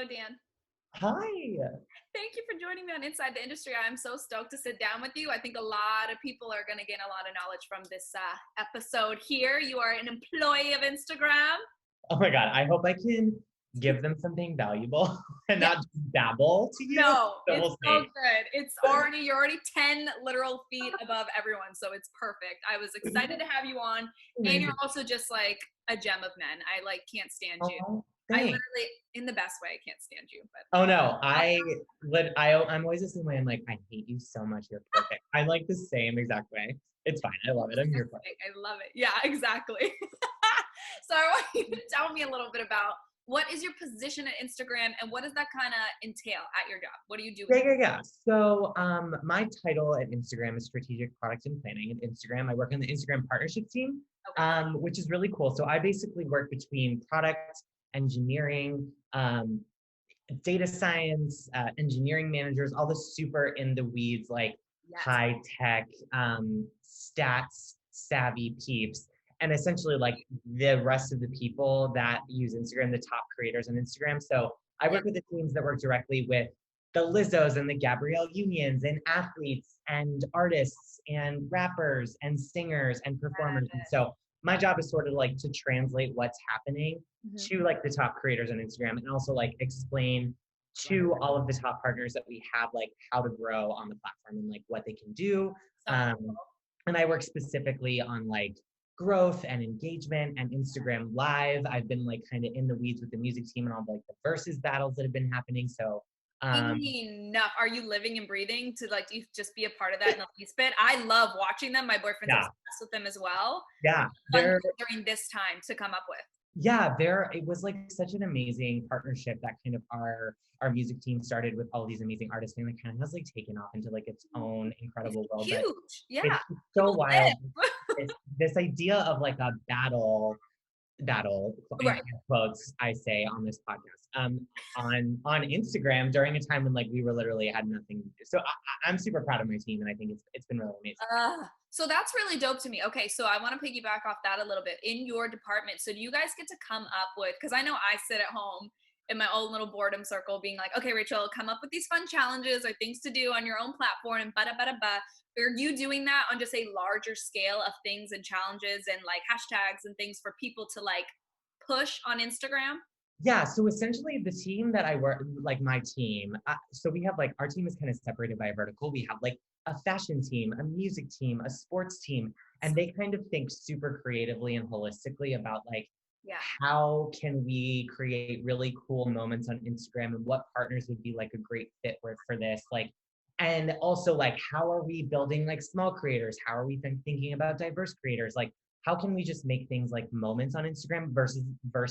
Dan. Hi. Thank you for joining me on Inside the Industry. I'm so stoked to sit down with you. I think a lot of people are going to gain a lot of knowledge from this episode here. You are an employee of Instagram. Oh my God. I hope I can give them something valuable and Yeah. not just babble to you. No, So it's we'll so see. good. You're already 10 literal feet above everyone. So it's perfect. I was excited to have you on. And you're Amazing. also just like a gem of men. I can't stand you. Oh, I thanks. literally, in the best way, I can't stand you. But Oh no. I'm always the same way. I'm like, I hate you so much. You're perfect. I'm like the same exact way. It's fine. I love it. I'm here for it. I love it. Yeah, exactly. So I want you to tell me a little bit about what is your position at Instagram and what does that kind of entail at your job? What do you do? Yeah. So my title at Instagram is Strategic Product and Planning at Instagram. I work on the Instagram partnership team, Okay. which is really cool. So I basically work between product engineering, data science, engineering managers, all the super in the weeds, like Yes. high tech, stats savvy peeps. And essentially, like the rest of the people that use Instagram, the top creators on Instagram. So I work with the teams that work directly with the Lizzos and the Gabrielle Unions and athletes and artists and rappers and singers and performers. And so my job is sort of like to translate what's happening to like the top creators on Instagram and also like explain to all of the top partners that we have like how to grow on the platform and like what they can do. And I work specifically on like growth and engagement and Instagram live. I've been like kind of in the weeds with the music team and all like the versus battles that have been happening. So Enough. Are you living and breathing to like you just be a part of that in the least bit? I love watching them. My boyfriend's obsessed with them as well. Yeah. During this time to come up with. Yeah, it was like such an amazing partnership that kind of our music team started with all these amazing artists and it kind of has like taken off into like its own incredible world. Huge. Yeah. It's so wild. It's this idea of like a battle Right. quotes I say on this podcast on Instagram during a time when like we were literally had nothing to do. So I'm super proud of my team and I think it's been really amazing. So that's really dope to me. Okay, so I want to piggyback off that a little bit in your department. So do you guys get to come up with, because I know I sit at home in my own little boredom circle being like, okay, Rachel, come up with these fun challenges or things to do on your own platform and ba-da-ba-da-ba. Are you doing that on just a larger scale of things and challenges and like hashtags and things for people to like push on Instagram? Yeah, so essentially the team that I work, like my team, so we have like, our team is kind of separated by a vertical. We have like a fashion team, a music team, a sports team, and they kind of think super creatively and holistically about like, how can we create really cool moments on Instagram and what partners would be like a great fit for this? Like, and also like, how are we building like small creators? How are we thinking about diverse creators? Like, how can we just make things like moments on Instagram versus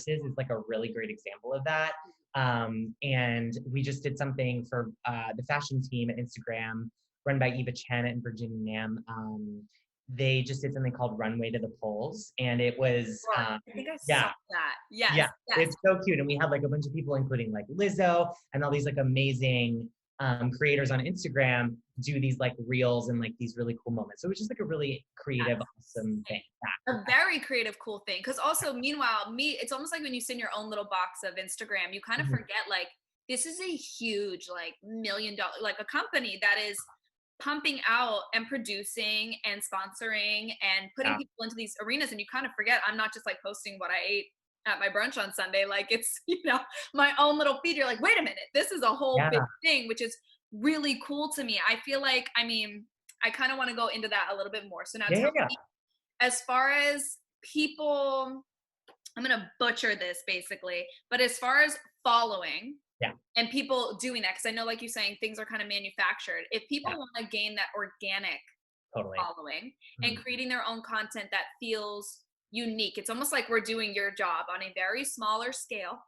is like a really great example of that. And we just did something for the fashion team at Instagram run by Eva Chen and Virginia Nam. They just did something called Runway to the Polls. And it was, I think I saw that. Yes. It's so cute. And we had like a bunch of people, including like Lizzo and all these like amazing creators on Instagram do these like reels and like these really cool moments. So it was just like a really creative, awesome thing. A very creative, cool thing. Because also, meanwhile, it's almost like when you sit in your own little box of Instagram, you kind of forget like this is a huge like $1 million, like a company that is pumping out and producing and sponsoring and putting people into these arenas. And you kind of forget I'm not just like posting what I ate at my brunch on Sunday. Like it's, my own little feed. You're like, wait a minute, this is a whole big thing, which is really cool to me. I feel like, I kind of want to go into that a little bit more. So now tell me, as far as people, I'm going to butcher this basically, but as far as following and people doing that, because I know, like you're saying, things are kind of manufactured. If people want to gain that organic following and creating their own content that feels unique, it's almost like we're doing your job on a very smaller scale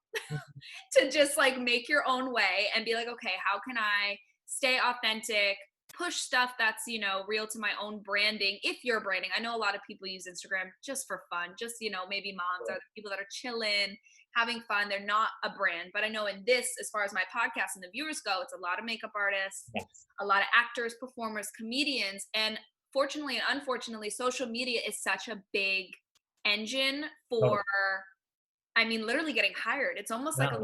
to just like make your own way and be like, okay, how can I stay authentic, push stuff that's, real to my own branding. If you're branding, I know a lot of people use Instagram just for fun, just, maybe moms or the people that are chilling, having fun. They're not a brand, but I know in this, as far as my podcast and the viewers go, it's a lot of makeup artists, a lot of actors, performers, comedians. And fortunately and unfortunately, social media is such a big engine for, literally getting hired. It's almost like a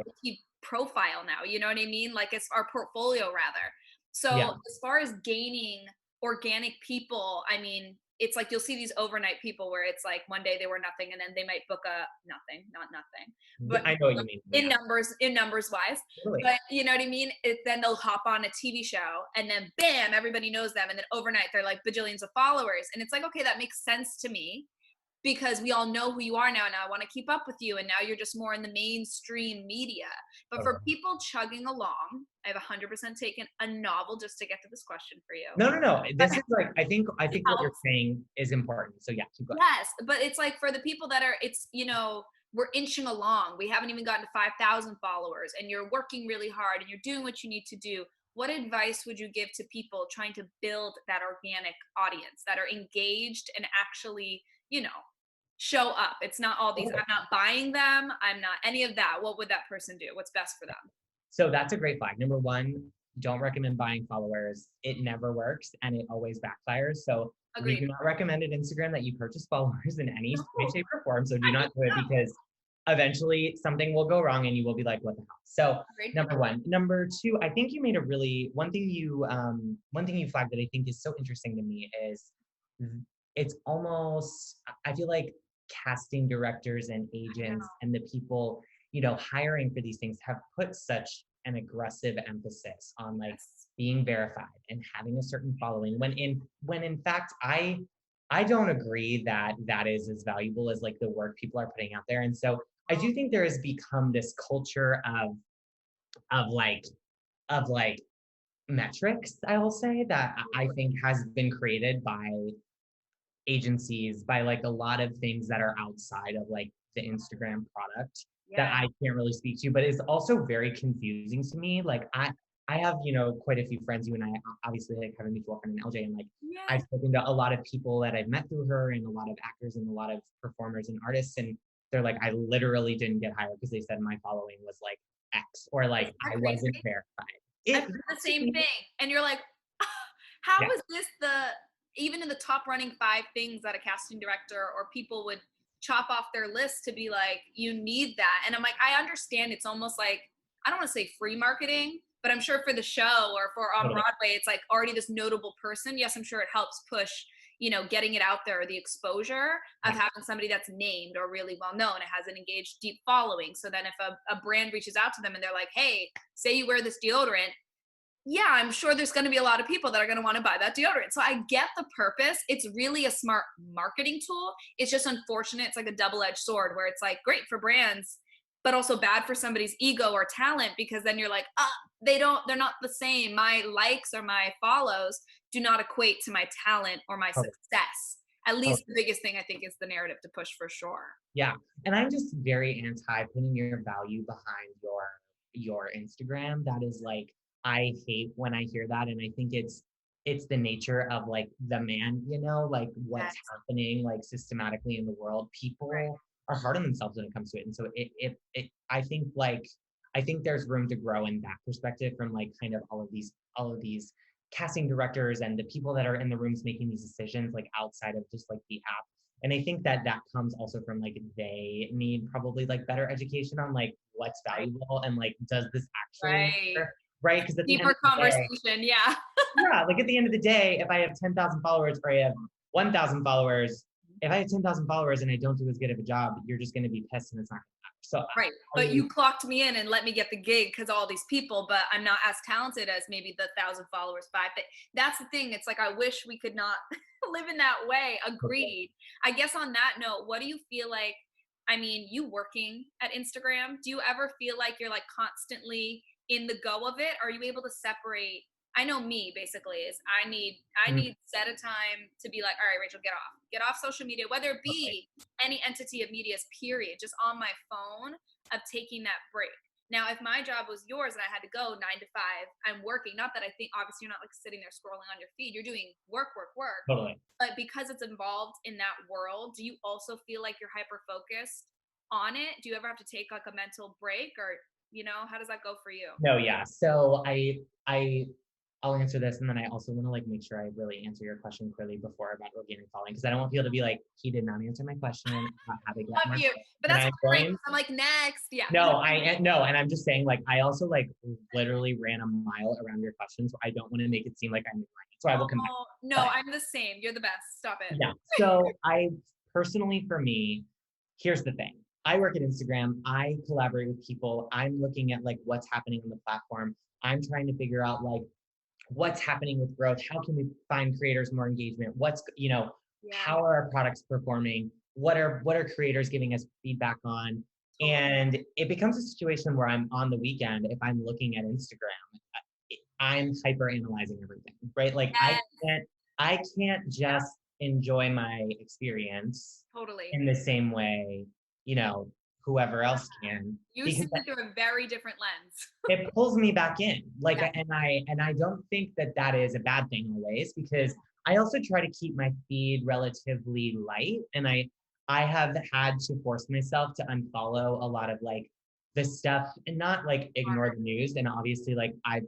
profile now, you know what I mean? Like it's our portfolio rather. Yeah. So as far as gaining organic people, I mean, it's like you'll see these overnight people where it's like one day they were nothing and then they might book a nothing, not nothing, but I know what you mean. Yeah. in numbers wise. Totally. But you know what I mean? Then they'll hop on a TV show and then bam, everybody knows them. And then overnight they're like bajillions of followers. And it's like, okay, that makes sense to me because we all know who you are now and I want to keep up with you and now you're just more in the mainstream media. But for people chugging along, I've 100% taken a novel just to get to this question for you. No, no, no. But This is like, I think what you're helps. saying is important. So yeah, keep going. Yes, but it's like for the people that are it's, you know, we're inching along. We haven't even gotten to 5,000 followers and you're working really hard and you're doing what you need to do. What advice would you give to people trying to build that organic audience that are engaged and actually, you know, show up? It's not all these, Totally. I'm not buying them, I'm not any of that. What would that person do? What's best for them? So that's a great flag. Number one, don't recommend buying followers. It never works and it always backfires. So we Agreed. do not recommend at Instagram that you purchase followers in any No, way, shape, or form. So do I not mean, do it no. because eventually something will go wrong and you will be like, what the hell? So Agreed. number one. Number two, I think you made a really one thing you flagged that I think is so interesting to me is it's almost I feel like casting directors and I know. agents and the people hiring for these things have put such an aggressive emphasis on like Yes. being verified and having a certain following when in fact I don't agree that that is as valuable as like the work people are putting out there. And so I Oh, do think there has become this culture of like of like metrics, I will say, that I think has been created by agencies, by like a lot of things that are outside of like the Instagram product that yeah. I can't really speak to, but it's also very confusing to me. Like I have, quite a few friends, you and I obviously like have a mutual friend in LJ, and like Yeah. I've spoken to a lot of people that I've met through her and a lot of actors and a lot of performers and artists. And they're like, I literally didn't get hired because they said my following was like X or Isn't like that I wasn't crazy? verified. I've It heard the same thing. And you're like, how yeah, is this even in the top running 5 things that a casting director or people would chop off their list to be like, you need that. And I'm like, I understand it's almost like, I don't want to say free marketing, but I'm sure for the show or for on totally. Broadway, it's like already this notable person. Yes, I'm sure it helps push, getting it out there, or the exposure of Yeah, having somebody that's named or really well known. It has an engaged, deep following. So then if a brand reaches out to them and they're like, hey, say you wear this deodorant, yeah, I'm sure there's going to be a lot of people that are going to want to buy that deodorant. So I get the purpose. It's really a smart marketing tool. It's just unfortunate. It's like a double-edged sword where it's like great for brands, but also bad for somebody's ego or talent because then you're like, they're not the same. My likes or my follows do not equate to my talent or my totally, success. At least totally. the biggest thing I think is the narrative to push for sure. Yeah. And I'm just very anti putting your value behind your Instagram. That is like I hate when I hear that. And I think it's the nature of like the man, like what's Yes. happening like systematically in the world. Right. People are hard on themselves when it comes to it. And so I think there's room to grow in that perspective from like kind of all of these casting directors and the people that are in the rooms making these decisions like outside of just like the app. And I think that that comes also from like they need probably like better education on like what's Right. valuable and like does this actually Right. matter, right? Because at the end Deeper of the day, conversation. Yeah. yeah, like at the end of the day, if I have 10,000 followers or I have 1,000 followers, if I have 10,000 followers and I don't do as good of a job, you're just going to be pissed and it's not going to matter. So Right. I But always you clocked me in and let me get the gig because all these people, but I'm not as talented as maybe the 1,000 followers, 5. But that's the thing. It's like, I wish we could not live in that way. Agreed. I guess on that note, what do you feel like? I mean, you working at Instagram, do you ever feel like you're like constantly in the go of it? Are you able to separate? I know me basically is I mm, need set a time to be like, all right, Rachel, get off social media, whether it totally. be any entity of media's period, just on my phone of taking that break. Now, if my job was yours and I had to go 9 to 5, I'm working. Not that I think, obviously, you're not like sitting there scrolling on your feed. You're doing work, work, work. Totally. But because it's involved in that world, do you also feel like you're hyper focused on it? Do you ever have to take like a mental break or, how does that go for you? No, yeah. So I I'll answer this, and then I also want to like make sure I really answer your question clearly before about organic following, because I don't want people to be like, he did not answer my question about how to get Love more. you. But And that's I great. joined. I'm like, next. Yeah. No, no, and I'm just saying, like, I also like literally ran a mile around your question, so I don't want to make it seem like I'm ignoring it. So I will come back. Oh, no, But I'm the same. You're the best. Stop it. yeah, so I personally, for me, here's the thing. I work at Instagram. I collaborate with people. I'm looking at like what's happening on the platform. I'm trying to figure out like what's happening with growth. How can we find creators more engagement? What's, Yeah. how are our products performing? What are creators giving us feedback on? Totally. And it becomes a situation where I'm on the weekend, if I'm looking at Instagram, I'm hyper analyzing everything, right? Like Yes. I can't just enjoy my experience Totally. in the same way, whoever else can, You see because it through a very different lens. it pulls me back in. Like, Yeah. and I don't think that is a bad thing always, because I also try to keep my feed relatively light, and I have had to force myself to unfollow a lot of like the stuff and not like ignore the news. And obviously, like I've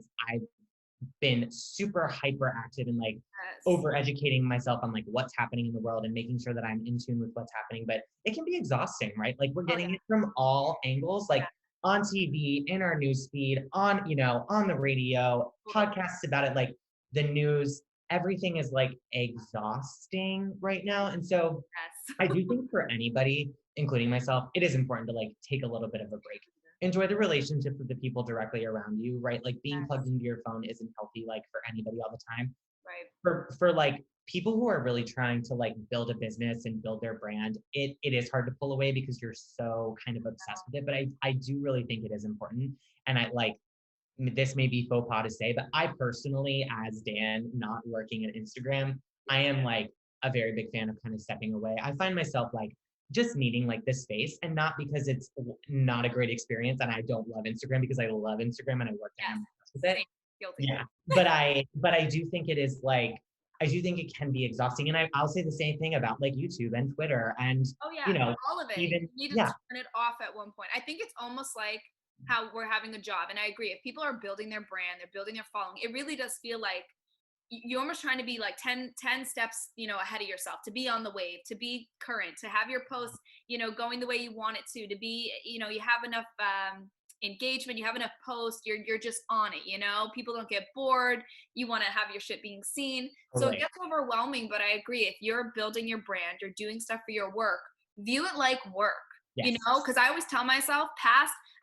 been super hyper active and like Yes. over educating myself on like what's happening in the world and making sure that I'm in tune with what's happening. But it can be exhausting, right? Like we're getting it from all angles, like on TV, in our news feed, on the radio, podcasts about it, like the news, everything is like exhausting right now. And so I do think for anybody, including myself, it is important to like take a little bit of a break. Enjoy the relationships with the people directly around you, right? Like being plugged into your phone isn't healthy, like for anybody all the time. Right. For like people who are really trying to like build a business and build their brand, it is hard to pull away because you're so kind of obsessed with it. But I do really think it is important. And I like, this may be faux pas to say, but I personally, as Dan, not working at Instagram, I am like a very big fan of kind of stepping away. I find myself like just needing like this space, and not because it's not a great experience and I don't love Instagram, because I love Instagram and I work down with it. Guilty. Yeah. But I do think it is like, I do think it can be exhausting. And I'll say the same thing about like YouTube and Twitter and, Oh yeah, all of it. even, You need to turn it off at one point. I think it's almost like how we're having a job. And I agree. If people are building their brand, they're building their following, it really does feel like you're almost trying to be like 10 steps, ahead of yourself, to be on the wave, to be current, to have your posts, going the way you want it to be, you have enough engagement, you have enough posts, you're just on it, people don't get bored, you want to have your shit being seen. So it gets overwhelming, but I agree. If you're building your brand, you're doing stuff for your work, view it like work. Because I always tell myself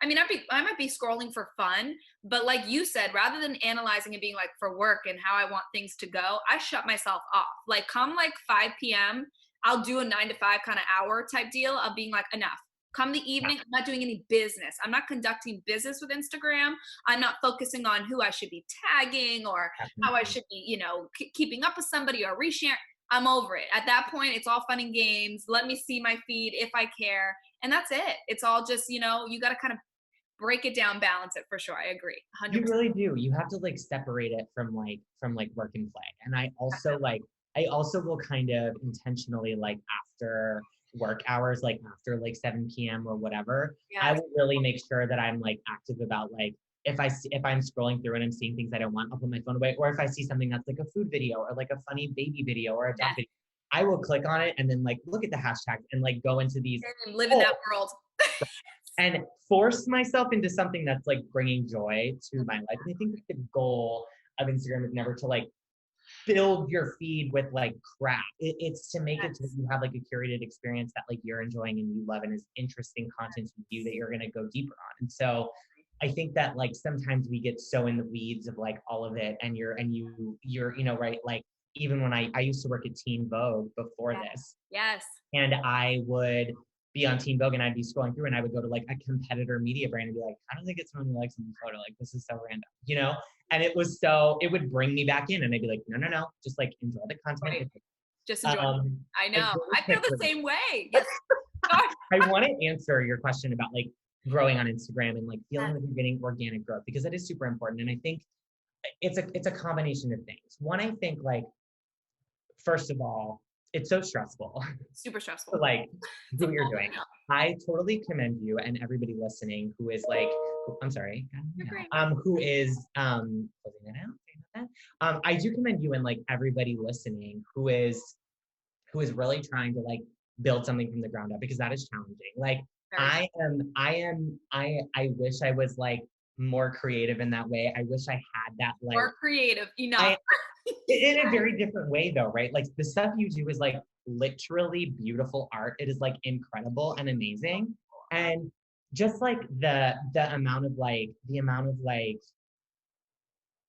I might be scrolling for fun, but like you said, rather than analyzing and being like for work and how I want things to go, I shut myself off. Like come like 5 p.m., I'll do a 9 to 5 kind of hour type deal of being like, enough. Come the evening, I'm not doing any business. I'm not conducting business with Instagram. I'm not focusing on who I should be tagging or how I should be, keeping up with somebody or resharing. I'm over it. At that point, it's all fun and games. Let me see my feed if I care. And that's it. It's all just, you got to kind of break it down, balance it for sure. I agree. 100%. You really do. You have to like separate it from like work and play. And I also will kind of intentionally like after work hours, like after like 7 p.m. or whatever, I will really make sure that I'm like active about like, if I'm scrolling through and I'm seeing things I don't want, I'll put my phone away. Or if I see something that's like a food video or like a funny baby video or a dog video, I will click on it and then like look at the hashtags and like go into these. Live in that world. And force myself into something that's like bringing joy to my life. And I think that the goal of Instagram is never to like build your feed with like crap. It's to make it so that you have like a curated experience that like you're enjoying and you love and is interesting content to you that you're going to go deeper on. And so I think that like sometimes we get so in the weeds of like all of it, and you're right, like even when I used to work at Teen Vogue before this. Yes. And I would be on Teen Vogue and I'd be scrolling through and I would go to like a competitor media brand and be like, how do they get someone who likes this photo? Like, this is so random, And it would bring me back in and I'd be like, no, just like enjoy the content. Right. Just enjoy it. I know. I feel the same way. Yes. I want to answer your question about like growing on Instagram and like feeling like you're getting organic growth, because that is super important. And I think it's a combination of things. One, I think like, first of all, it's so stressful. Super stressful. To like do what you're doing. I totally commend you and everybody listening who is like, I'm sorry, who is closing it out. I do commend you and like everybody listening who is really trying to like build something from the ground up because that is challenging. Like Very I wish I was like more creative in that way. I wish I had that like more creative. Enough. I in a very different way though, right? Like the stuff you do is like literally beautiful art. It is like incredible and amazing. And just like the amount of like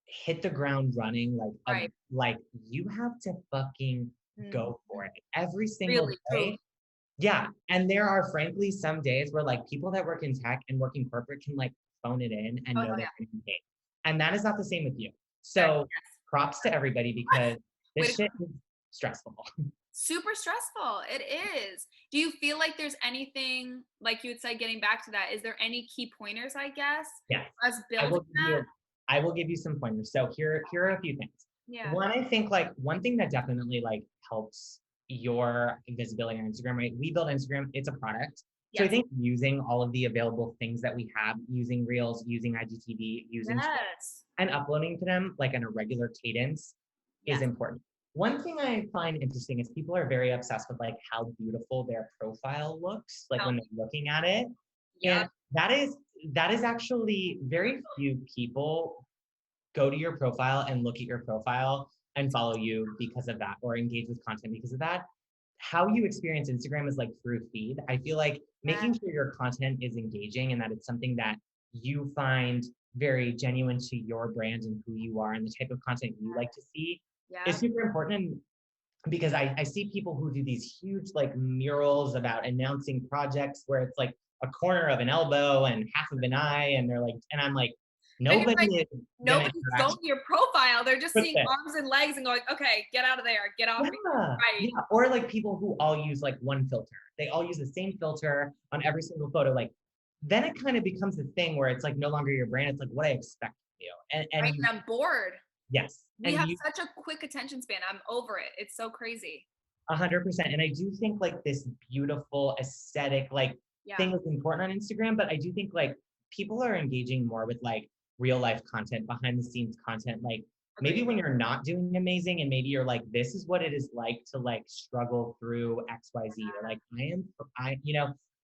hit the ground running Right. like you have to fucking Mhm. go for it every single Really, day. truly. Yeah, and there are frankly some days where like people that work in tech and work in corporate can like phone it in and Oh, know they're yeah. going to be paid, and that is not the same with you. Very, So yes. props to everybody because Way this to go. shit is stressful. Super stressful. It is. Do you feel like there's anything, like you would say, getting back to that, is there any key pointers, I guess, Yes, us I building will give that? you I will give you some pointers. So here are a few things. Yeah. One, I think like one thing that definitely like helps your visibility on Instagram, right? We build Instagram, it's a product. So I Yes. think using all of the available things that we have, using Reels, using IGTV, using Shorts, Yes. and uploading to them like on a regular cadence is Yes. important. One thing I find interesting is people are very obsessed with like how beautiful their profile looks, like Tell when me. they're looking at it. And Yep. that is actually very few people go to your profile and look at your profile and follow you because of that or engage with content because of that. How you experience Instagram is like through feed. I feel like Yeah. making sure your content is engaging and that it's something that you find very genuine to your brand and who you are and the type of content you like to see is Yeah. super important. And because I see people who do these huge like murals about announcing projects where it's like a corner of an elbow and half of an eye and they're like and I'm like And you're nobody like, is gonna nobody's going interact to your profile. They're just with seeing this. arms and legs and going, okay, get out of there. Get off me. Yeah, Right. yeah. Or like people who all use like one filter. They all use the same filter on every single photo. Like then it kind of becomes a thing where it's like no longer your brand. It's like what I expect of you. And Right. you And I'm bored. yes. We And have you such a quick attention span. I'm over it. It's so crazy. 100%. And I do think like this beautiful aesthetic like Yeah. thing is important on Instagram, but I do think like people are engaging more with like real life content, behind the scenes content. Like maybe Agreed. when you're not doing amazing and maybe you're like, this is what it is like to like struggle through XYZ. Or like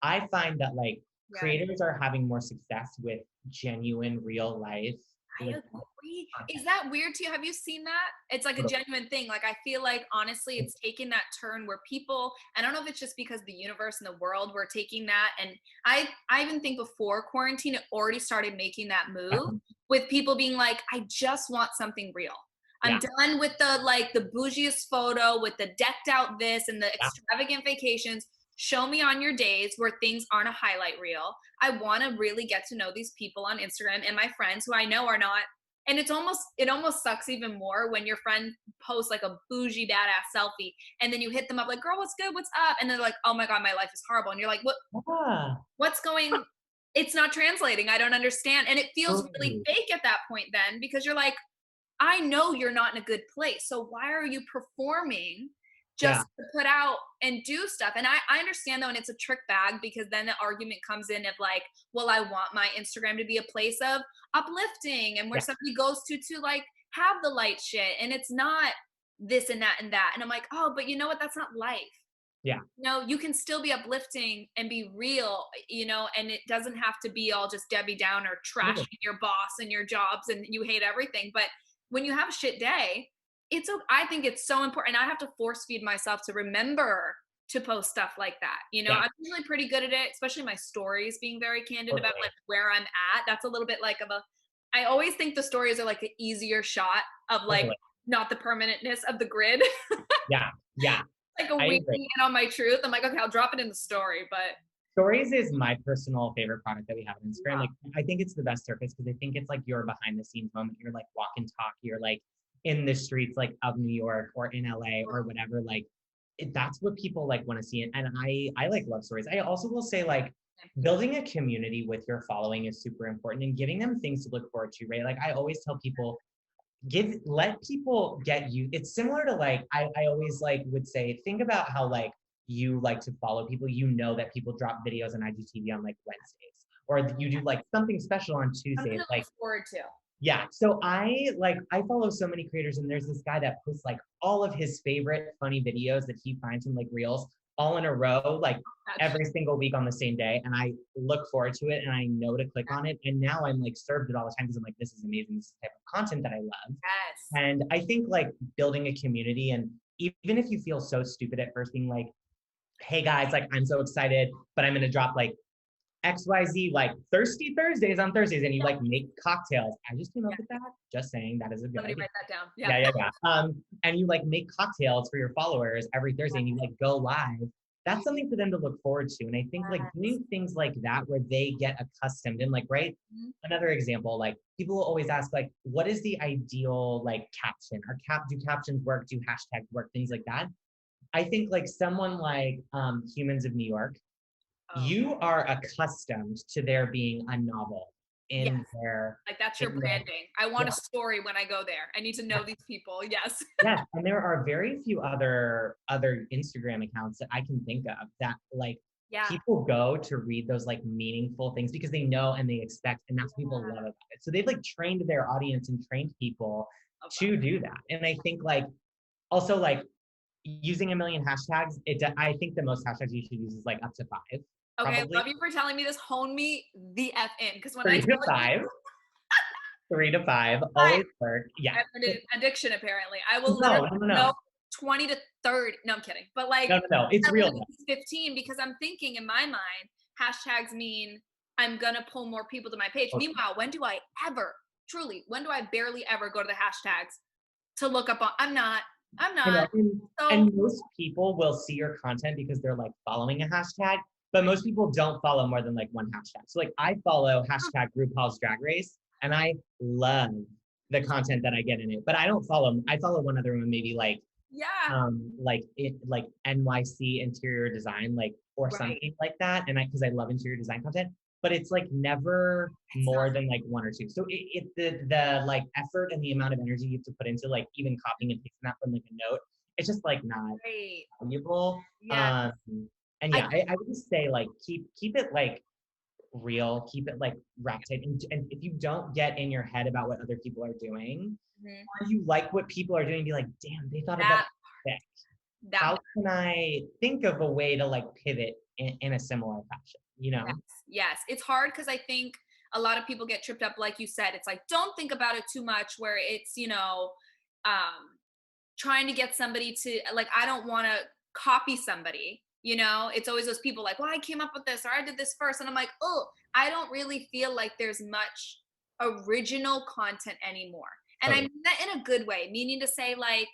I find that like Yeah. creators are having more success with genuine real life I like agree. Is content. that weird to you? Have you seen that? It's like a genuine thing. Like I feel like honestly it's taken that turn where people, I don't know if it's just because the universe and the world were taking that, and I even think before quarantine it already started making that move with people being like, I just want something real. I'm Yeah, done with the like the bougiest photo with the decked out this and the yeah, extravagant vacations. Show me on your days where things aren't a highlight reel. I want to really get to know these people on Instagram and my friends who I know are not. And it almost sucks even more when your friend posts like a bougie badass selfie and then you hit them up like, girl, what's good? What's up? And they're like, oh my God, my life is horrible. And you're like, yeah. what's going, it's not translating. I don't understand. And it feels really Totally. fake at that point then because you're like, I know you're not in a good place. So why are you performing Yeah, just to put out and do stuff? And I understand though, and it's a trick bag because then the argument comes in of like, well, I want my Instagram to be a place of uplifting and where yeah, somebody goes to like have the light shit. And it's not this and that and that. And I'm like, oh, but you know what? That's not life. yeah. No, you can still be uplifting and be real, and it doesn't have to be all just Debbie Downer Totally. trashing your boss and your jobs and you hate everything. But when you have a shit day, I think it's so important. I have to force feed myself to remember to post stuff like that. Yeah, I'm usually pretty good at it, especially my stories being very candid about like totally. where I'm at. That's a little bit like I always think the stories are like an easier shot of like Totally. not the permanentness of the grid. Yeah, yeah, Like a I winging agree. it on my truth. I'm like, okay, I'll drop it in the story, but Stories is my personal favorite product that we have on Instagram. yeah, Like, I think it's the best surface because I think it's like your behind the scenes moment. You're like walk and talk. You're like in the streets like of New York or in LA or whatever. Like, that's what people like want to see. And I like love stories. I also will say like building a community with your following is super important and giving them things to look forward to. Right? Like I always tell people let people get you. It's similar to like I always like would say think about how like you like to follow people. You know that people drop videos on IGTV on like Wednesdays or you do like something special on something Tuesdays. to look Like forward to. Yeah. So I follow so many creators, and there's this guy that posts like all of his favorite funny videos that he finds from like reels all in a row, like Gotcha. every single week on the same day. And I look forward to it and I know to click on it. And now I'm like served it all the time because I'm like, this is amazing. This is the type of content that I love. Yes. And I think like building a community, and even if you feel so stupid at first being like, hey guys, like I'm so excited, but I'm gonna drop like XYZ, like Thirsty Thursdays on Thursdays, and you Yeah. like make cocktails. I just came up Yeah. with that. Just saying that is a good Somebody idea. write that down. Yeah, Yeah. yeah, yeah. And you like make cocktails for your followers every Thursday and you like go live. That's something for them to look forward to. And I think like Yes. doing things like that where they get accustomed and like, right? Mhm. Another example, like people will always ask, like, what is the ideal like caption? Do captions work? Do hashtags work? Things like that. I think like someone like Humans of New York, Oh, you are accustomed to there being a novel yes. in their Like that's your in their branding. I want a yeah, story when I go there. I need to know these people. Yes. yes. And there are very few other Instagram accounts that I can think of that like Yeah. people go to read those like meaningful things because they know and they expect, and that's what people love about it. So they've like trained their audience and trained people Love that. to do that. And I think like also like using a million hashtags, I think the most hashtags you should use is like up to 5, Okay, probably love you for telling me this. Hone me the F in. Because when I 3 tell to you 5. 3 to 5 5, always work. Yeah. I have an addiction apparently. I will No, literally no, no, know no. 20 to 30. No, I'm kidding. But like No, no, no. It's at real though. least 15 because I'm thinking in my mind, hashtags mean I'm gonna pull more people to my page. Okay. Meanwhile, when do I ever, truly, when do I barely ever go to the hashtags to look up on I'm not. I'm I know. not. And So most people will see your content because they're like following a hashtag, but most people don't follow more than like one hashtag. So like I follow hashtag RuPaul's Drag Race and I love the content that I get in it. But I follow one other one, maybe yeah. like it like NYC interior design, like or Right. something like that. And I because I love interior design content, but it's like never It's not more than like one or two. So the like effort and the amount of energy you have to put into like even copying and pasting that from like a note, it's just like not great. valuable. Yeah. And I yeah, I would just say like keep it like real, keep it like wrapped tight. And if you don't get in your head about what other people are doing, mhm. or you like what people are doing, be like, damn, they thought of that that thick. that How can I think of a way to like pivot in a similar fashion? You Yes, know? yes. It's hard because I think a lot of people get tripped up, like you said. It's like, don't think about it too much, where it's, um, trying to get somebody to, like, I don't want to copy somebody. It's always those people like, well, I came up with this or I did this first. And I'm like, oh, I don't really feel like there's much original content anymore. And I Totally. mean that in a good way, meaning to say, like,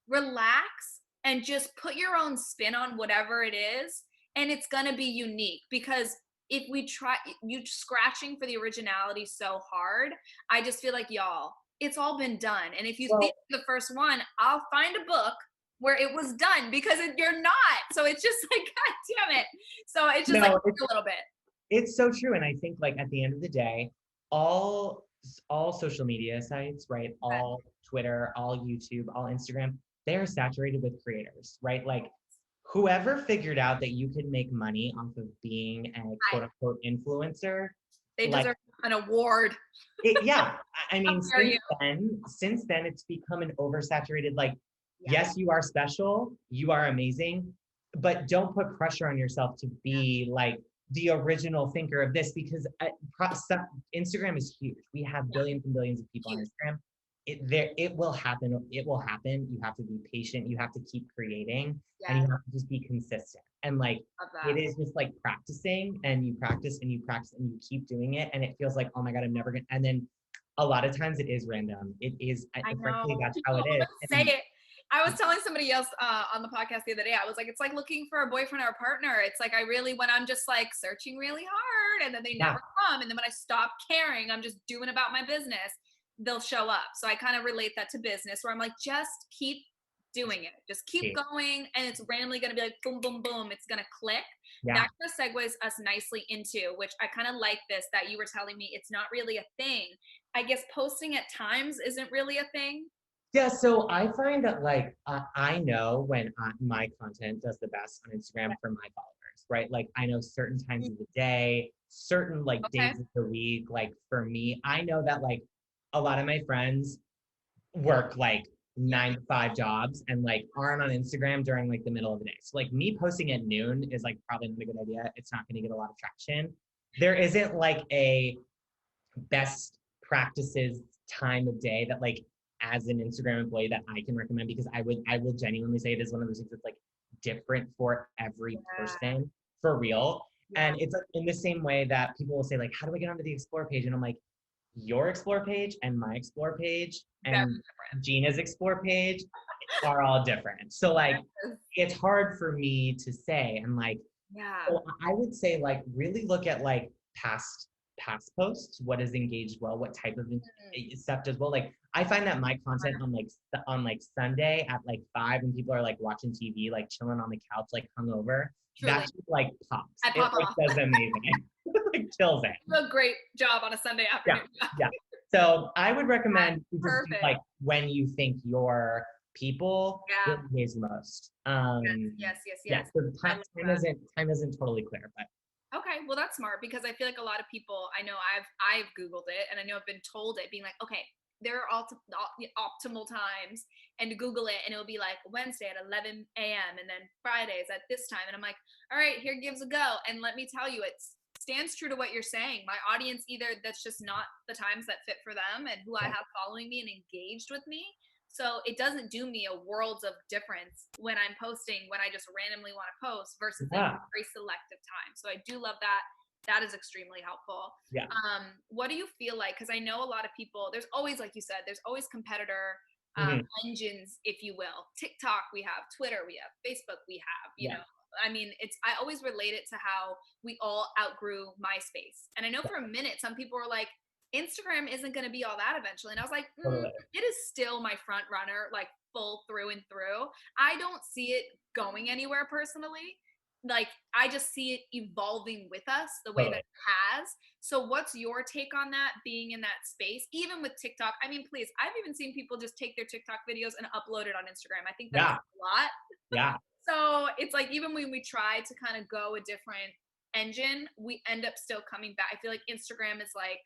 relax and just put your own spin on whatever it is and it's going to be unique because if we try you scratching for the originality so hard, I just feel like y'all, it's all been done. And if you think Well, the first one, I'll find a book where it was done because you're not. So it's just like, God damn it. So it's just like no, a little bit. it's so true. And I think like at the end of the day, all all social media sites, right? All Twitter, all YouTube, all Instagram, they're saturated with creators, right? Like whoever figured out that you could make money off of being a I, quote unquote influencer, they like deserve an award. yeah, I How mean, dare you? since then, it's become an oversaturated. Like, Yeah. yes, you are special, you are amazing, but don't put pressure on yourself to be like the original thinker of this because Instagram is huge. We have Yeah. billions and billions of people on Huge. Instagram. It will happen. It will happen. You have to be patient. You have to keep creating, and you Yes. have to just be consistent. And like Love it that. is just like practicing and you practice and you practice and you keep doing it and it feels like oh my god I'm never gonna and then a lot of times it is random it is I know. frankly that's how People it is say and it. I was telling somebody else on the podcast the other day. I was like, it's like looking for a boyfriend or a partner. It's like when I'm just like searching really hard, and then they yeah never come, and then when I stop caring, I'm just doing about my business. They'll show up. So I kind of relate that to business, where I'm like, just keep doing it. Just keep okay. going, and it's randomly going to be like boom, boom, boom. It's going to click. Yeah, That kind of segues us nicely into, which I kind of like this, that you were telling me it's not really a thing. I guess posting at times isn't really a thing. yeah, so I find that like I know when my content does the best on Instagram for my followers, right? Like I know certain times of the day, certain like Okay. days of the week. Like for me, I know that like a lot of my friends work like 9 to 5 jobs and like aren't on Instagram during like the middle of the day. So like me posting at noon is like probably not a good idea. It's not going to get a lot of traction. There isn't like a best practices time of day that like as an Instagram employee that I can recommend, because I will genuinely say it is one of those things that's like different for every Yeah. person for real. Yeah. And it's like in the same way that people will say like, how do I get onto the explore page? And I'm like, your explore page and my explore page Very and different. Gina's explore page are all different. So like Yes. it's hard for me to say. And like, Yeah. so I would say like really look at like past posts, what is engaged well, what type of Mm. stuff does well. Like I find that my content on like Sunday at like 5 when people are like watching TV, like chilling on the couch, like hungover, Truly. that just like pops. I It pop like off. does amazing. Like kills it. You do a great job on a Sunday Yeah. afternoon. Yeah. So I would That's recommend you just do perfect. like when you think your people will Yeah. engage the most. Yes, yes, Yeah. yes. So I time, love time that. isn't time isn't totally clear, but Okay, well that's smart because I feel like a lot of people I know I've googled it and I know I've been told it being like, okay, there are optimal times and to Google it and it'll be like Wednesday at 11 a.m. and then Fridays at this time and I'm like, all right, here gives a go and let me tell you it stands true to what you're saying. My audience either that's just not the times that fit for them and who I yeah. have following me and engaged with me. So it doesn't do me a worlds of difference when I'm posting when I just randomly want to post versus like Yeah. very selective time. So I do love that. That is extremely helpful. Yeah. What do you feel like? Because I know a lot of people. There's always, like you said, there's always competitor Mhm. engines, if you will. TikTok, we have Twitter, we have Facebook, we have. You Yeah. know, I mean, it's. I always relate it to how we all outgrew MySpace, and I know Yeah. for a minute some people were like, Instagram isn't going to be all that eventually, and I was like, Totally. it is still my front runner, like full through and through. I don't see it going anywhere personally. Like I just see it evolving with us the way that Totally. it has. So what's your take on that being in that space? Even with TikTok, I mean, please, I've even seen people just take their TikTok videos and upload it on Instagram. I think that is Yeah. a lot. Yeah. So it's like even when we try to kind of go a different engine, we end up still coming back. I feel like Instagram is like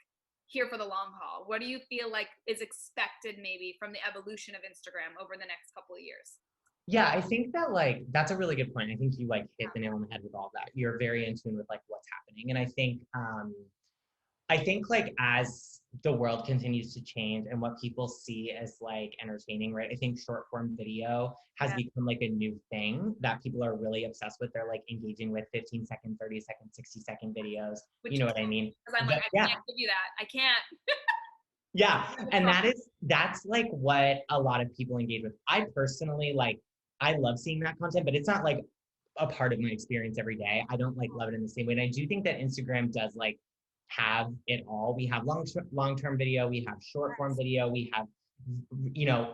here for the long haul. What do you feel like is expected maybe from the evolution of Instagram over the next couple of years? Yeah, I think that like that's a really good point. I think you like hit the nail on the head with all that. You're very in tune with like what's happening. And I think like as the world continues to change and what people see as like entertaining, right? I think short form video has Yeah, become like a new thing that people are really obsessed with. They're like engaging with 15-second, 30-second, 60-second videos. which You know what I mean? because I'm like I Yeah. can't give you that. I can't. Yeah. And that's like what a lot of people engage with. I personally like I love seeing that content, but it's not like a part of my experience every day. I don't like love it in the same way. And I do think that Instagram does like have it all. We have long-term video, we have short form video, we have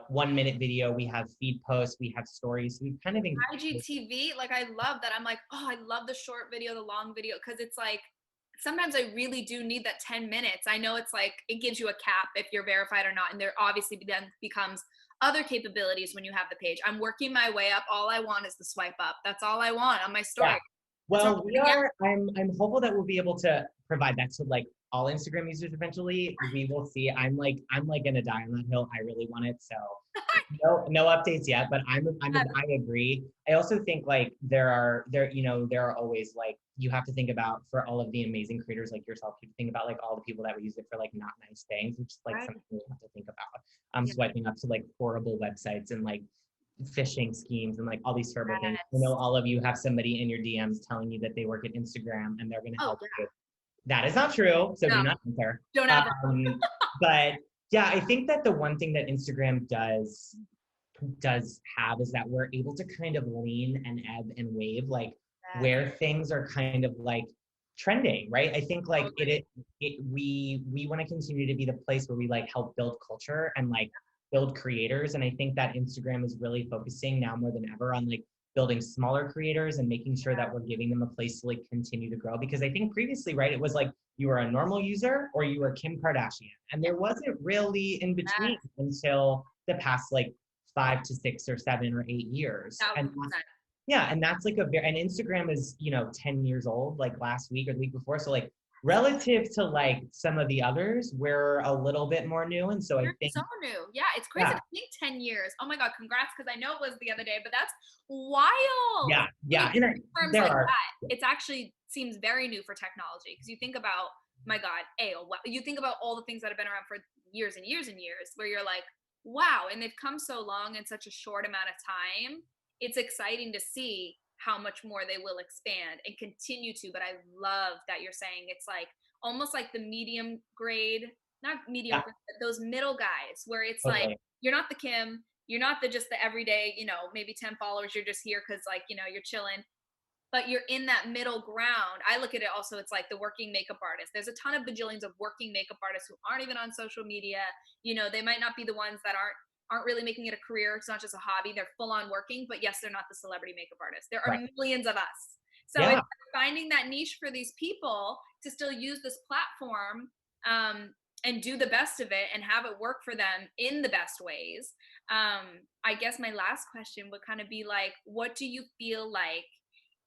1 minute video, we have feed posts, we have stories. We kind of think IGTV, like I love that. I'm like, oh, I love the short video, the long video, because it's like sometimes I really do need that 10 minutes. I know it's like it gives you a cap if you're verified or not, and there obviously then becomes other capabilities when you have the page. I'm working my way up. All I want is the swipe up. That's all I want on my yeah. story. That's all Well, we I'm gonna are. I'm hopeful that we'll be able to provide that to like all Instagram users eventually. We will see. I'm like gonna die on that hill. I really want it. So no updates yet, but get. I agree. I also think like there are always like you have to think about for all of the amazing creators like yourself. You have to think about like all the people that would use it for like not nice things, which is like Right. something we have to think about. Yeah. Swiping up to like horrible websites and like phishing schemes and like all these terrible things. I know Yes. all of you have somebody in your DMs telling you that they work at Instagram and they're going to Oh help yeah. you. That is not true, so No, do not enter. don't ever. But yeah, I think that the one thing that Instagram does have is that we're able to kind of lean and ebb and wave like Yes. where things are kind of like trending, right? I think like Totally. we want to continue to be the place where we like help build culture and like build creators. And I think that Instagram is really focusing now more than ever on like building smaller creators and making sure that we're giving them a place to like continue to grow. Because I think previously, right, it was like you were a normal user or you were Kim Kardashian. And there wasn't really in between Yes. until the past like 5 to 6 or 7 or 8 years. And 1000%. yeah, and that's like and Instagram is 10 years old, like last week or the week before. So like relative to like some of the others, we're a little bit more new. And so I You're think, so new. Yeah, it's crazy. yeah, I think 10 years. Oh my God, congrats, because I know it was the other day, but that's wild. yeah, When you yeah. think And in terms there like are, that, it's actually seems very new for technology because you think about, my God, AOL. You think about all the things that have been around for years and years and years, where you're like, wow, and they've come so long in such a short amount of time. It's exciting to see how much more they will expand and continue to. But I love that you're saying it's like almost like the medium grade, not medium yeah, grade, but those middle guys where it's like totally. you're not the Kim, you're not the just the everyday, maybe 10 followers, you're just here because like, you're chilling, but you're in that middle ground. I look at it also, it's like the working makeup artist. There's a ton of bajillions of working makeup artists who aren't even on social media. They might not be the ones that aren't really making it a career. It's not just a hobby. They're full on working, but yes, they're not the celebrity makeup artists. There are Right. millions of us. So Yeah. it's finding that niche for these people to still use this platform, and do the best of it and have it work for them in the best ways. I guess my last question would kind of be like, what do you feel like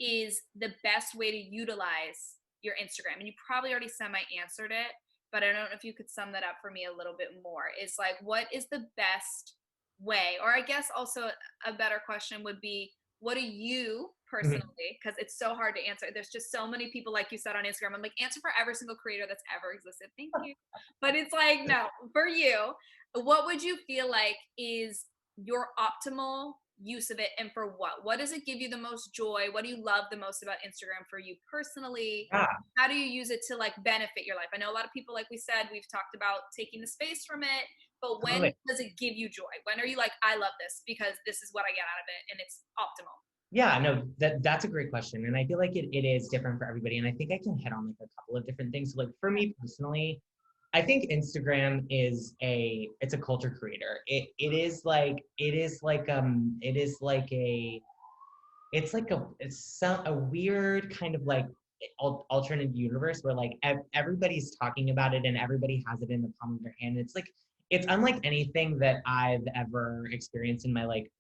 is the best way to utilize your Instagram? And you probably already semi answered it, but I don't know if you could sum that up for me a little bit more. Is like, what is the best way? Or I guess also a better question would be, what do you Mhm. personally, because it's so hard to answer. There's just so many people, like you said on Instagram. I'm like, answer for every single creator that's ever existed. Thank you. But it's like, no, for you, what would you feel like is your optimal use of it, and for what? What does it give you the most joy? What do you love the most about Instagram for you personally? Yeah, How do you use it to like benefit your life? I know a lot of people, like we said, we've talked about taking the space from it, but when totally. does it give you joy? When are you like, I love this because this is what I get out of it and it's optimal? Yeah, no, that's a great question. And I feel like it is different for everybody. And I think I can hit on like a couple of different things. So like for me personally, I think Instagram it's a culture creator. It's a weird kind of like alternate universe where like everybody's talking about it and everybody has it in the palm of their hand. It's unlike anything that I've ever experienced in my like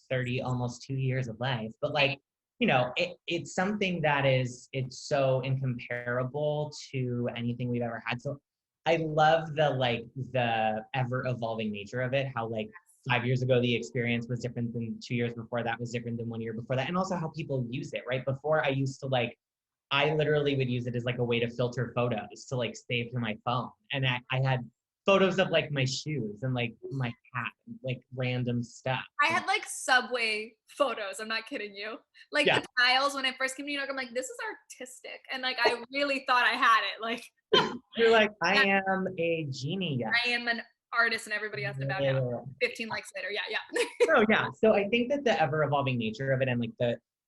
30 almost 2 years of life. But like it's something that it's so incomparable to anything we've ever had. So I love the ever evolving nature of it. How like 5 years ago the experience was different than 2 years before that was different than 1 year before that, and also how people use it. Right before, I literally would use it as like a way to filter photos to like save to my phone, and I had photos of like my shoes and like my hat and like random stuff. I had like subway photos. I'm not kidding you. Like Yeah. the tiles when I first came to New York, I'm like, this is artistic. And like, I really thought I had it. Like, You're like, I yeah, am a genie. I am an artist and everybody has to bow down. Yeah. 15 likes later. Yeah, yeah. No, yeah. So I think that the ever evolving nature of it and like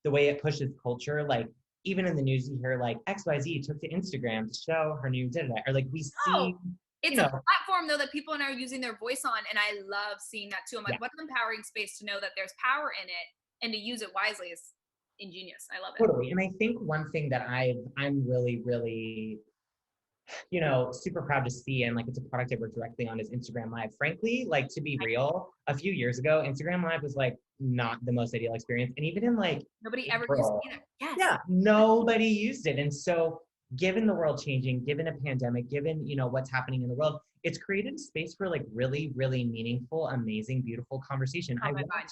the way it pushes culture, like even in the news you hear like XYZ took to Instagram to show her new da or like we Oh, see, you it's a know, platform though that people are now using their voice on. And I love seeing that too. I'm yeah, like, what an empowering space to know that there's power in it and to use it wisely is ingenious. I love it. totally. And I think one thing that I'm really, really super proud to see, and like it's a product I work directly on, is Instagram Live. Frankly, like to be real, a few years ago, Instagram Live was like not the most ideal experience. And even in like Nobody ever used April, it either. Yes. yeah, nobody used it. And so given the world changing, given a pandemic, given, what's happening in the world, it's created a space for like really, really meaningful, amazing, beautiful conversation. Oh my God.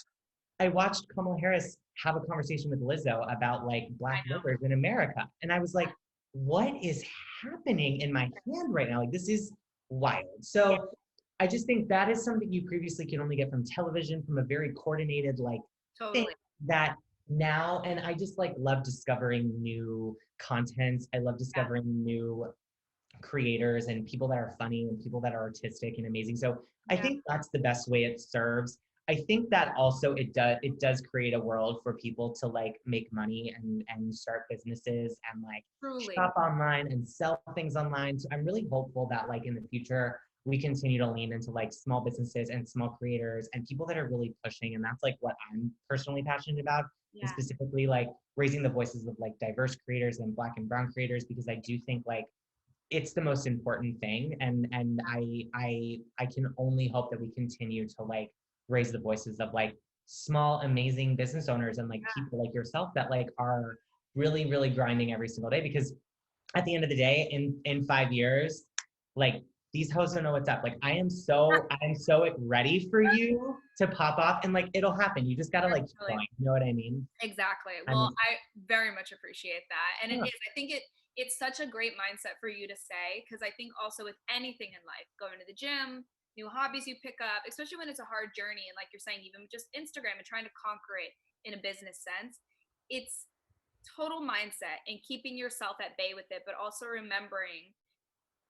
I watched Kamala Harris have a conversation with Lizzo about like I Black know. livers in America. And I was like, what is happening in my hand right now? Like, this is wild. Yeah, So I just think that is something you previously could only get from television, from a very coordinated like thing totally. that now, and I just like love discovering new content. I love Yeah. discovering new creators and people that are funny and people that are artistic and amazing. So I Yeah. think that's the best way it serves. I think that also it does create a world for people to like make money and start businesses and like Truly. shop online and sell things online. So I'm really hopeful that like in the future we continue to lean into like small businesses and small creators and people that are really pushing. And that's like what I'm personally passionate about, and Yeah. specifically like raising the voices of like diverse creators and Black and brown creators, because I do think like it's the most important thing. And I can only hope that we continue to like raise the voices of like small amazing business owners and like people like yourself that like are really, really grinding every single day. Because at the end of the day, in 5 years, like these hosts don't know what's up. Like I'm so ready for you to pop off, and like it'll happen. You just gotta like keep Actually. going. You know what I mean? Exactly. I'm Well, I very much appreciate that. And it yeah, is, I think it's such a great mindset for you to say, because I think also with anything in life, going to the gym, new hobbies you pick up, especially when it's a hard journey, and like you're saying, even just Instagram and trying to conquer it in a business sense, it's total mindset and keeping yourself at bay with it, but also remembering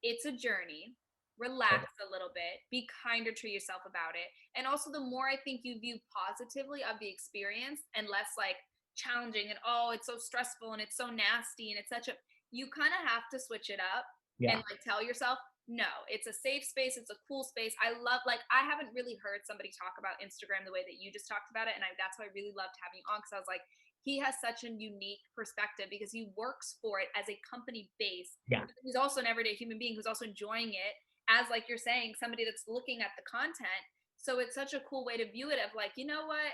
it's a journey. Relax a little bit, be kinder to yourself about it. And also, the more I think you view positively of the experience and less like challenging and oh, it's so stressful and it's so nasty and it's such a, you kind of have to switch it up and yeah, like tell yourself, no, it's a safe space, it's a cool space. I love, like, I haven't really heard somebody talk about Instagram the way that you just talked about it. And that's why I really loved having you on, because I was like, he has such a unique perspective because he works for it as a company base. yeah. He's also an everyday human being who's also enjoying it as, like you're saying, somebody that's looking at the content. So it's such a cool way to view it of like, you know what?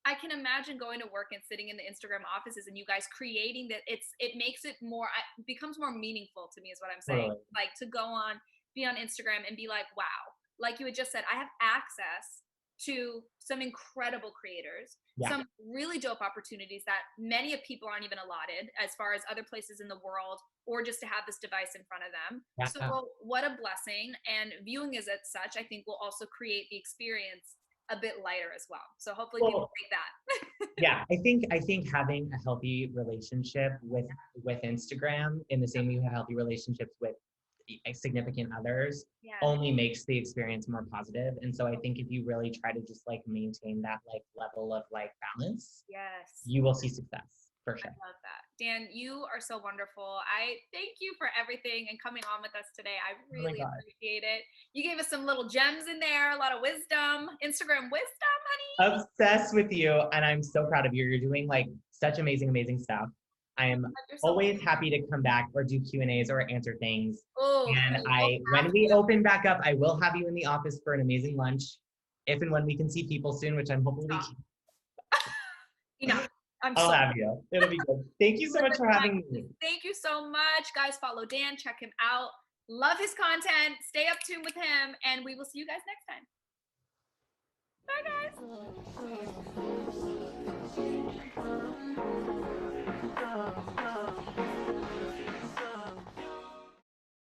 I can imagine going to work and sitting in the Instagram offices and you guys creating that. It makes it more, it becomes more meaningful to me is what I'm saying. Totally. Like to go on, be on Instagram and be like, wow, like you had just said, I have access to some incredible creators, Yeah, some really dope opportunities that many of people aren't even allotted as far as other places in the world, or just to have this device in front of them. So yeah. what a blessing. And viewing is as such, I think will also create the experience a bit lighter as well. So hopefully people Well, take that. yeah, I think having a healthy relationship with Instagram in the same way you have healthy relationships with significant others Yeah. only makes the experience more positive. And so I think if you really try to just like maintain that like level of like balance, Yes. you will see success for I sure. love that. Dan, you are so wonderful. I thank you for everything and coming on with us today. I Oh my really God. appreciate it. You gave us some little gems in there, a lot of wisdom, Instagram wisdom, honey. Obsessed with you, and I'm so proud of you. You're doing like such amazing stuff. I am You're so always happy to come back or do Q&As or answer things. oh, And we'll when have we to. open back up, I will have you in the office for an amazing lunch, if and when we can see people soon, which I'm hopefully Stop. Enough. I'm I'll so have you. It'll be good. Thank you so much for having me. thank you so much. Guys, follow Dan, check him out. Love his content. Stay up tuned with him, and we will see you guys next time. Bye, guys.